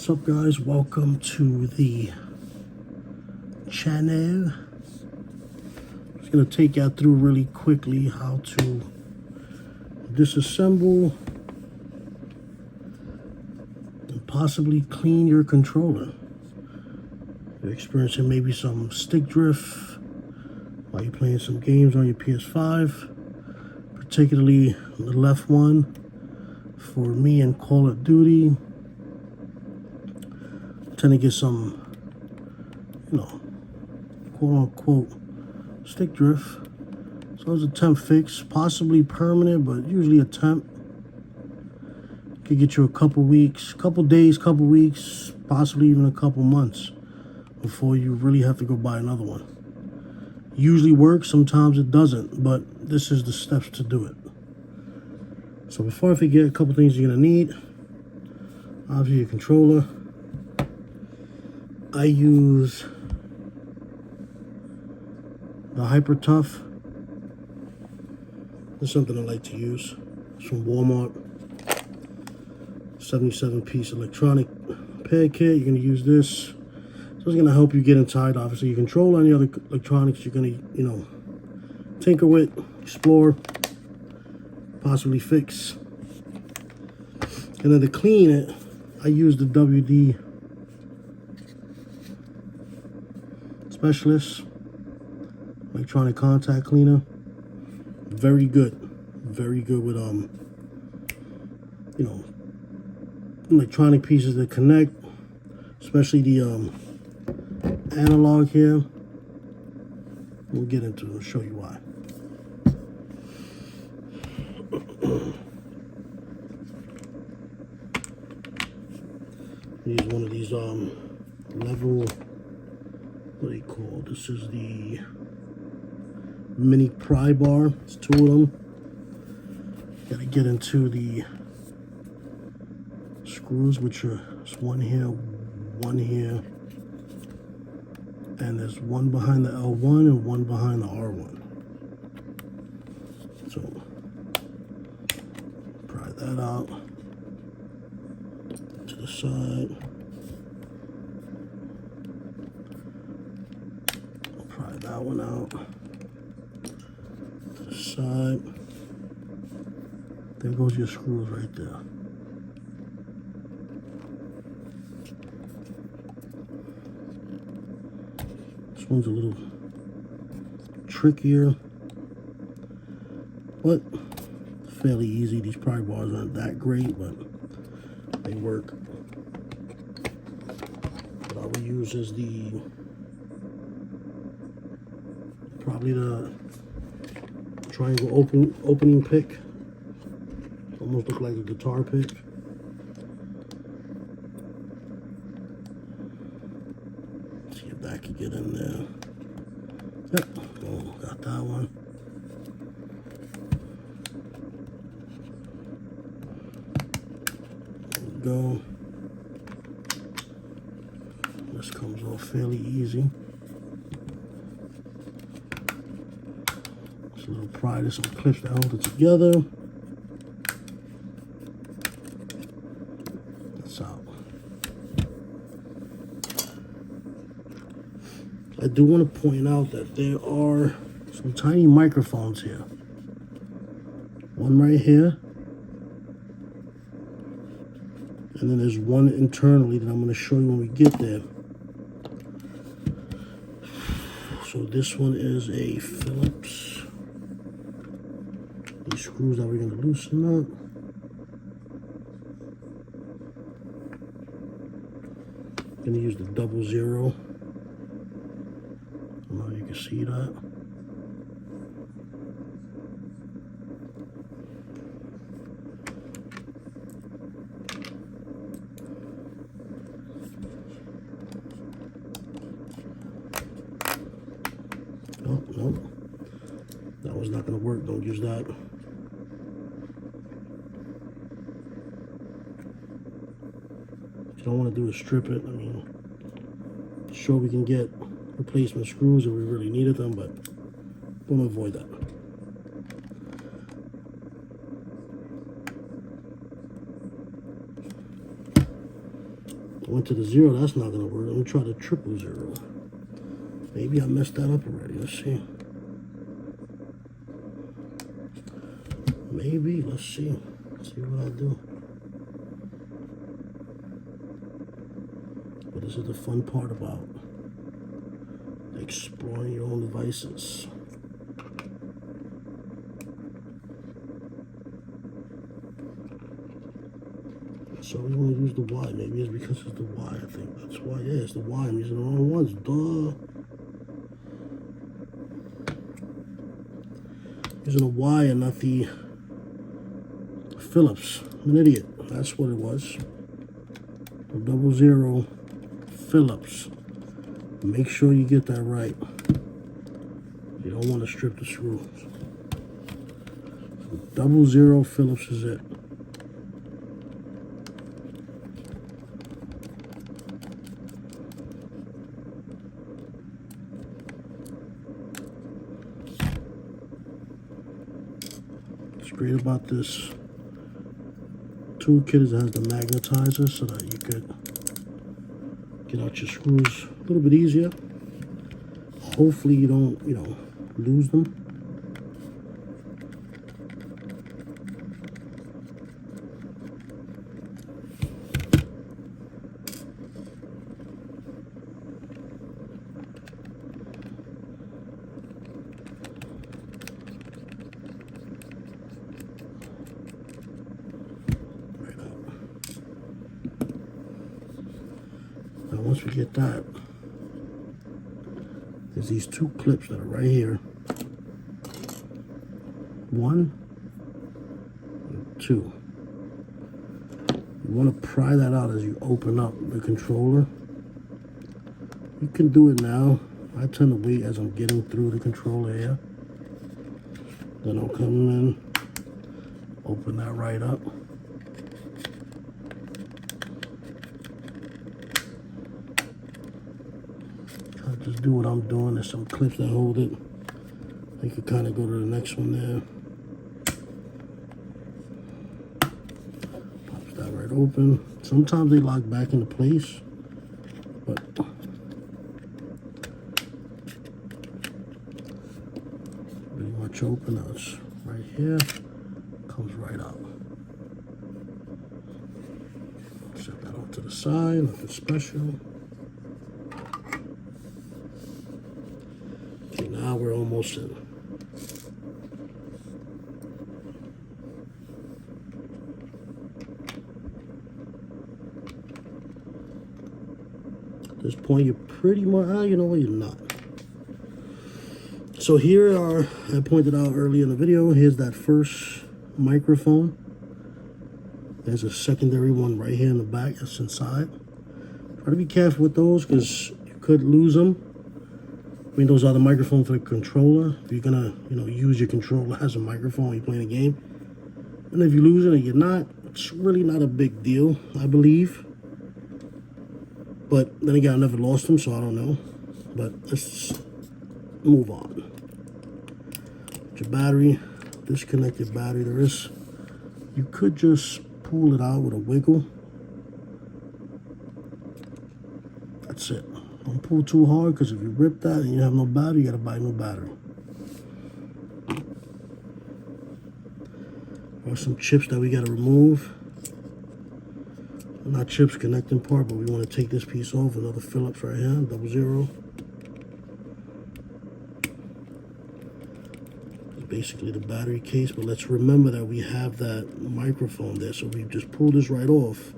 What's up, guys? Welcome to the channel. I'm just gonna take you through really quickly how to disassemble and possibly clean your controller. You're experiencing maybe some stick drift while you're playing some games on your PS5, particularly the left one. For me in Call of Duty, tend to get some, quote-unquote stick drift. So it's a temp fix, possibly permanent, but usually a temp. Could get you a couple weeks, couple days, couple weeks, possibly even a couple months before you really have to go buy another one. Usually works, sometimes it doesn't, but this is the steps to do it. So before I forget, a couple things you're gonna need. Obviously your controller. I use the Hyper Tough. This is something I like to use. It's from Walmart. 77-piece electronic repair kit. You're going to use this. So it's going to help you get inside, obviously, your controller. Any other electronics you're going to, tinker with, explore, possibly fix. And then to clean it, I use the WD Specialist electronic contact cleaner. Very good with electronic pieces that connect, especially the analog here. We'll get into it. I'll show you why. Use one of these level. What are they called? This is the mini pry bar. It's two of them. Gotta get into the screws, which are one here, and there's one behind the L1 and one behind the R1. So pry that out to the side. That one out to the side. There goes your screws right there. This one's a little trickier, but fairly easy. These pry bars aren't that great, but they work. What I will use is probably the triangle opening pick. Almost look like a guitar pick. Let's see if that can get in there. Yep. Oh, got that one. There we go. This comes off fairly easy. A little pry, there's some clips that hold it together. That's out. I do want to point out that there are some tiny microphones here. One right here. And then there's one internally that I'm going to show you when we get there. So this one is a Phillips. These screws that we're going to loosen up. I'm going to use the 00. I don't know if you can see that. Oh, no. That one's not going to work. Don't use that. What you don't want to do is strip it. I mean, sure we can get replacement screws if we really needed them, but want to avoid that. Went to the 0, that's not gonna work. Let me try the 000. Maybe I messed that up already. Let's see. Maybe, let's see. See what I do. But this is the fun part about exploring your own devices. So we want to use the Y. Maybe it's because it's the Y, I think. That's why, yeah, it's the Y. I'm using the wrong ones. Duh. Using a Y and not the Phillips. I'm an idiot. That's what it was. 00 Phillips. Make sure you get that right. You don't want to strip the screws. 00 Phillips is it. What's great about this toolkit is it has the magnetizer so that you could get out your screws a little bit easier. Hopefully you don't, lose them. Now once we get that, there's these two clips that are right here. 1 and 2. You want to pry that out as you open up the controller. You can do it now. I tend to wait as I'm getting through the controller here. Then I'll come in, open that right up. Just do what I'm doing. There's some clips that hold it. You can kind of go to the next one there. Pops that right open. Sometimes they lock back into place, but pretty much open. Now it's right here. Comes right out. Set that off to the side. Nothing special. Now we're almost in. At this point, you're pretty much, you know what, you're not. So here are, I pointed out earlier in the video, here's that first microphone. There's a secondary one right here in the back that's inside. Try to be careful with those because you could lose them. I mean, those are the microphones for the controller. If you're gonna, use your controller as a microphone when you're playing a game. And if you lose it and you're not, it's really not a big deal, I believe. But then again, I never lost them, so I don't know. But let's move on. Your battery, disconnected battery. You could just pull it out with a wiggle. That's it. Don't pull too hard because if you rip that and you have no battery, you gotta buy no battery. There are some chips that we gotta remove. Not chips, connecting part, but we want to take this piece off. Another Phillips right here, 00. It's basically the battery case, but let's remember that we have that microphone there, so we just pull this right off.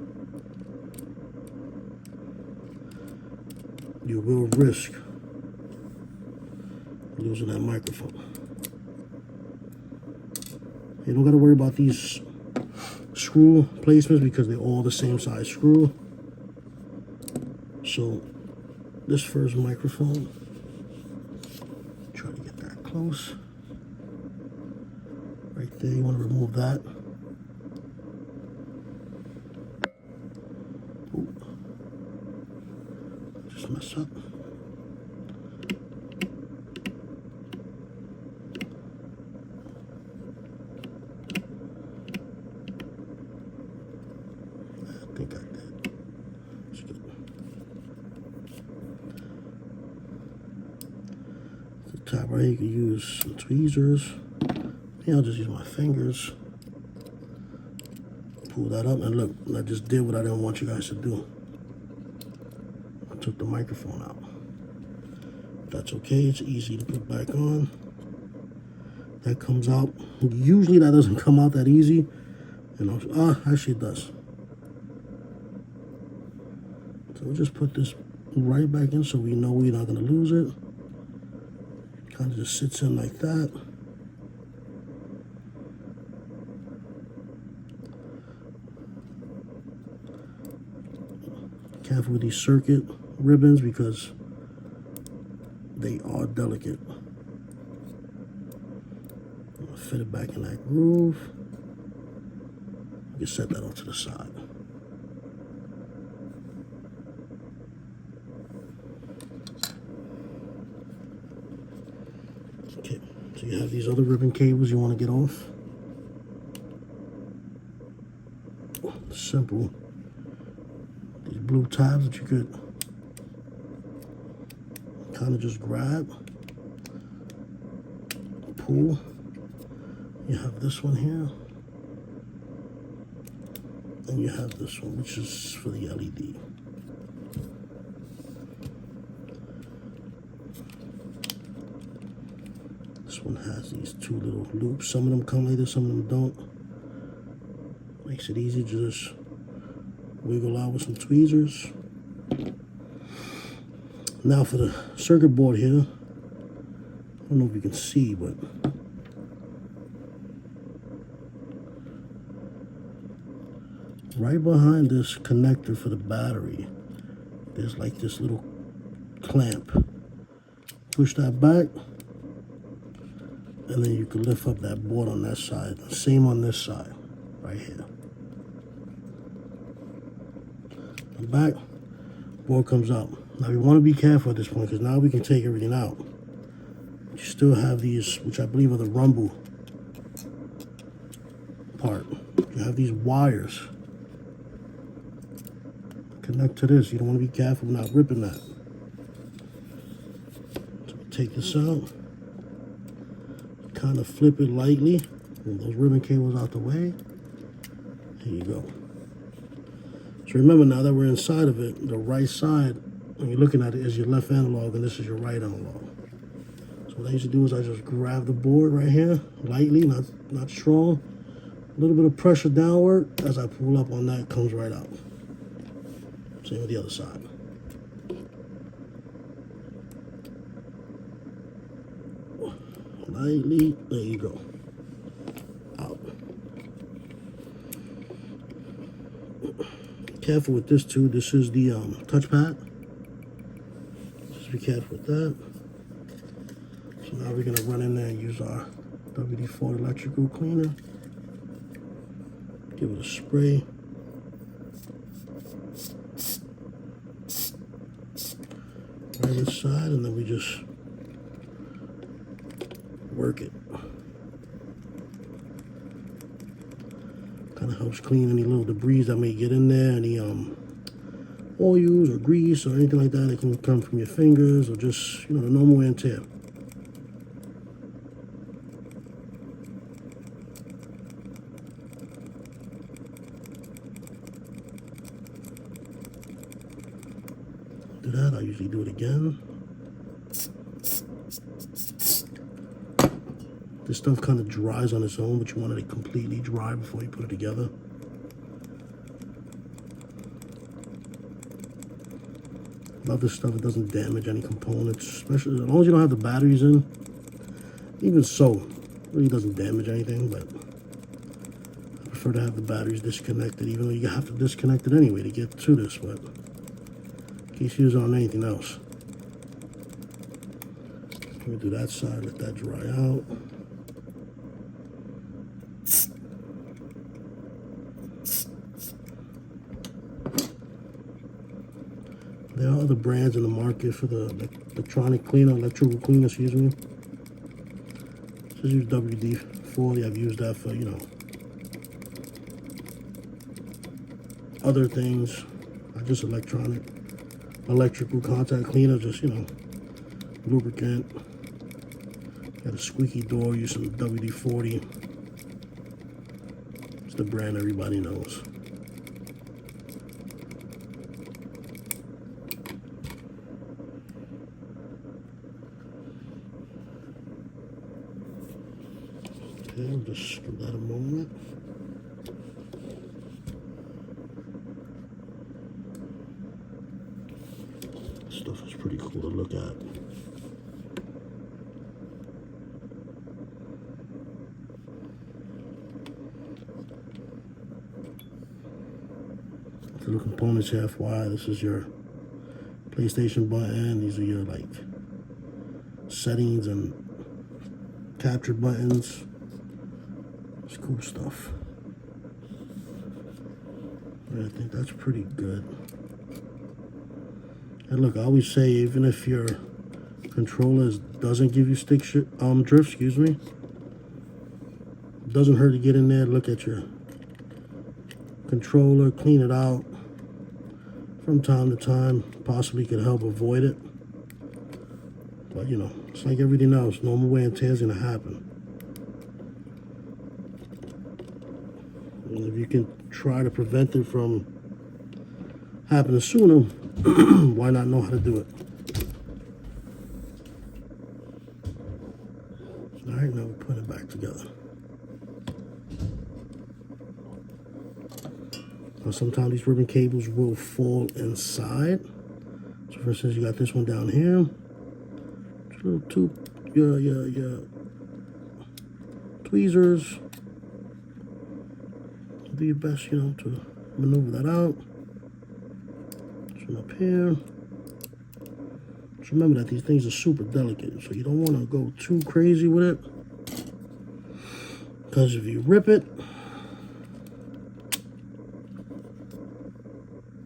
You will risk losing that microphone. You don't got to worry about these screw placements because they're all the same size screw. So this first microphone, try to get that close. Right there, you want to remove that. Mess up. I think I did. It's good. tab right here, you can use some tweezers. Yeah, I'll just use my fingers. Pull that up, and look, I just did what I didn't want you guys to do. I took the microphone out. That's okay, it's easy to put back on. That comes out. Usually that doesn't come out that easy. Actually it does. So we'll just put this right back in so we know we're not gonna lose it. Kind of just sits in like that. Careful with these circuit ribbons because they are delicate. Fit it back in that groove. You can set that off to the side. Okay, so you have these other ribbon cables you want to get off. Simple. These blue tabs that you could kind of just grab, pull. You have this one here, and you have this one, which is for the LED. This one has these two little loops. Some of them come like this, some of them don't. Makes it easy to just wiggle out with some tweezers. Now for the circuit board here, I don't know if you can see, but right behind this connector for the battery, there's like this little clamp. Push that back, and then you can lift up that board on that side. Same on this side, right here. And back, board comes out. Now you want to be careful at this point because now we can take everything out. You still have these, which I believe are the rumble part. You have these wires connect to this. You don't want to be careful not ripping that. So take this out, kind of flip it lightly, move those ribbon cables out the way. Here you go. So remember, now that we're inside of it, the right side, when you're looking at it, is your left analog and this is your right analog. So what I used to do is I just grab the board right here, lightly, not strong. A little bit of pressure downward. As I pull up on that, it comes right out. Same with the other side. Lightly, there you go. Out. Careful with this too. This is the touchpad. Just be careful with that. So now we're gonna run in there and use our WD-40 electrical cleaner. Give it a spray. Right this side, and then we just work it. Kind of helps clean any little debris that may get in there, any oils or grease or anything like that. It can come from your fingers or just, the normal wear and tear. Do that. I usually do it again. This stuff kind of dries on its own, but you want it to completely dry before you put it together. Love this stuff. It doesn't damage any components, especially as long as you don't have the batteries in. Even so, it really doesn't damage anything, but I prefer to have the batteries disconnected, even though you have to disconnect it anyway to get to this, but in case you use it on anything else. Let me do that side, let that dry out. There are other brands in the market for the electronic cleaner, electrical cleaner, excuse me. Just use WD-40. I've used that for, other things. Not just electrical contact cleaner, just, lubricant. Got a squeaky door, use some WD-40. It's the brand everybody knows. Okay, I'll just give that a moment. This stuff is pretty cool to look at. The little components here, FYI, this is your PlayStation button. These are your like settings and capture buttons. It's cool stuff. I think that's pretty good. And look, I always say, even if your controller doesn't give you stick drift, excuse me, it doesn't hurt to get in there, look at your controller, clean it out from time to time. Possibly could help avoid it. But you know, it's like everything else. Normal wear and tear is gonna happen. And if you can try to prevent it from happening sooner, why not know how to do it? All right, now we're putting it back together. Now sometimes these ribbon cables will fall inside. So for instance, you got this one down here. Just a little your tweezers. Do your best, you know, to maneuver that out. This one up here. Just remember that these things are super delicate, so you don't want to go too crazy with it. Because if you rip it,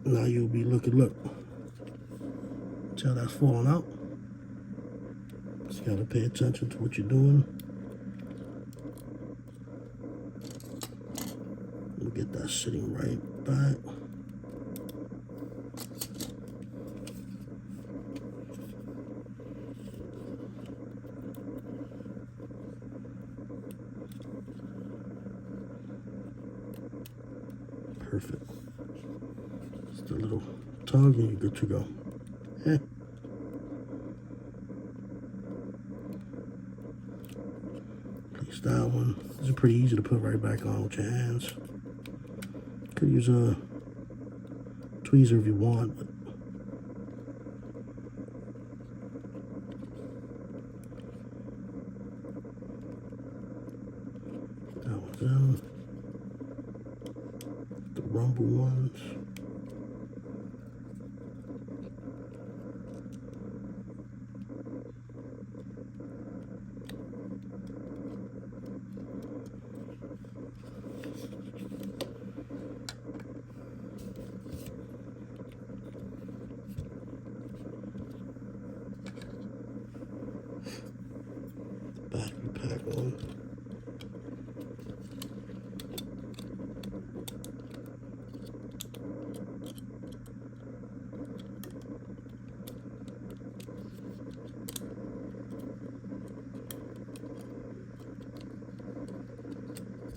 now you'll be look. See how that's falling out? Just gotta pay attention to what you're doing. We'll get that sitting right back. Perfect. Just a little tug and you're good to go. Place that one. This is pretty easy to put right back on with your hands. Could use a tweezer if you want, but that one's in. The rumble ones. Battery pack one.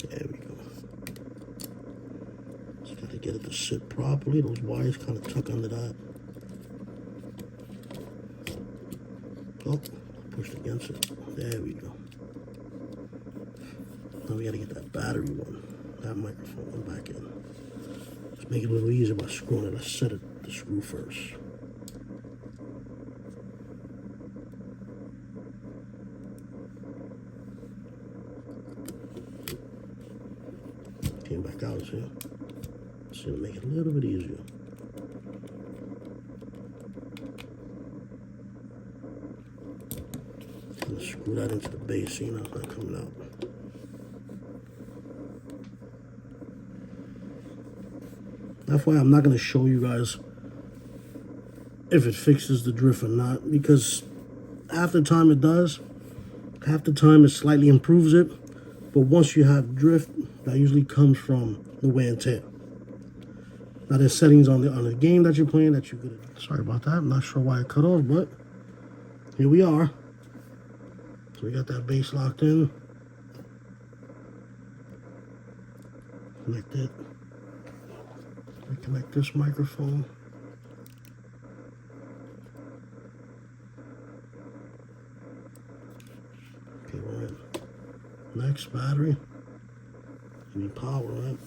There we go. Just gotta get it to sit properly. Those wires kind of tuck under that. Oh, pushed against it. There we go. Now we gotta get that battery one, that microphone one back in. Let's make it a little easier by screwing it. Let's set it the screw first. Came back out here. Just gonna make it a little bit easier. Screw that into the base, see, now it's not coming out. That's why I'm not going to show you guys if it fixes the drift or not, because half the time it does, half the time it slightly improves it, but once you have drift, that usually comes from the wear and tear. Now there's settings on the game that you're playing that you could. Sorry about that. I'm not sure why it cut off, but here we are. So we got that base locked in. Connect it. Reconnect this microphone. Okay, we're in. Next, battery. You need power, right?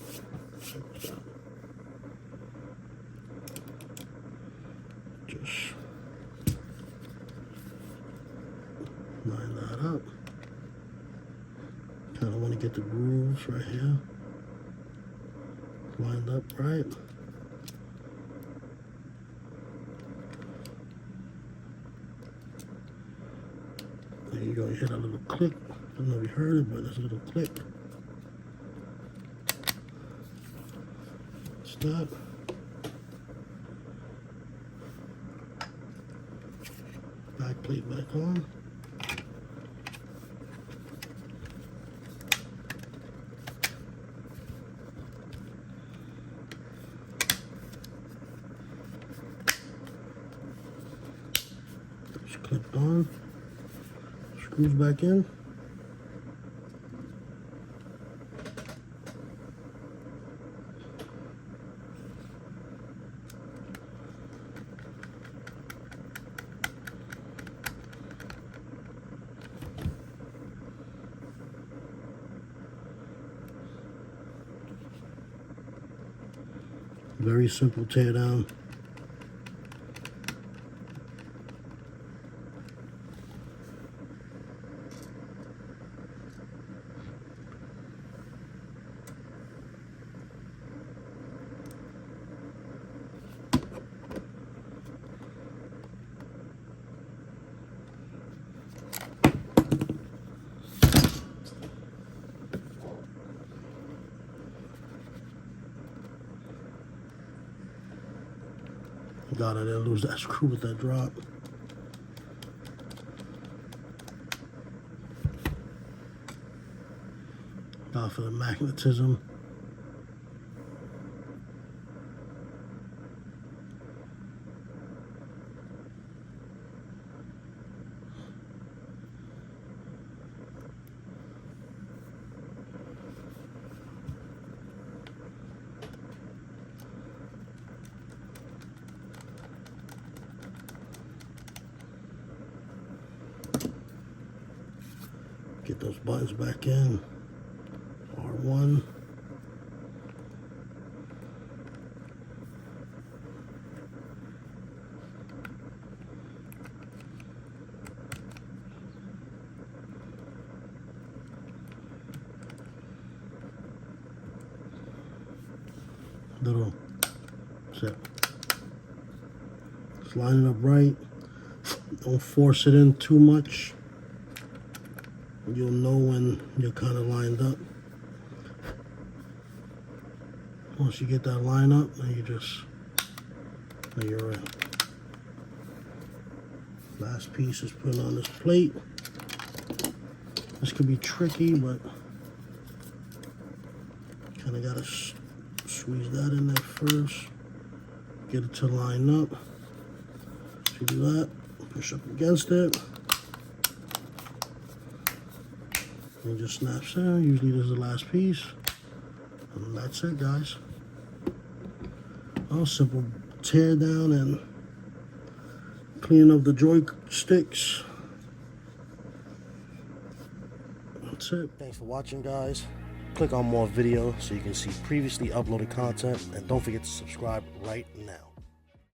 Just line that up. Kind of want to get the grooves right here lined up right. There you go. You hear that little click. I don't know if you heard it, but there's a little click. Stop. Back plate back on. It's clipped on. Screws back in. Very simple tear down. God, I didn't lose that screw with that drop. God, for the magnetism. Get those buttons back in. R1. Little set. Just line it up right. Don't force it in too much. You'll know when you're kind of lined up. Once you get that line up, then you're in. Last piece is put on this plate. This could be tricky, but kind of gotta squeeze that in there first. Get it to line up. So you do that, push up against it. And it just snaps in. Usually this is the last piece. And that's it, guys. Oh, simple tear down and clean up the joysticks. That's it. Thanks for watching, guys. Click on more video so you can see previously uploaded content. And don't forget to subscribe right now.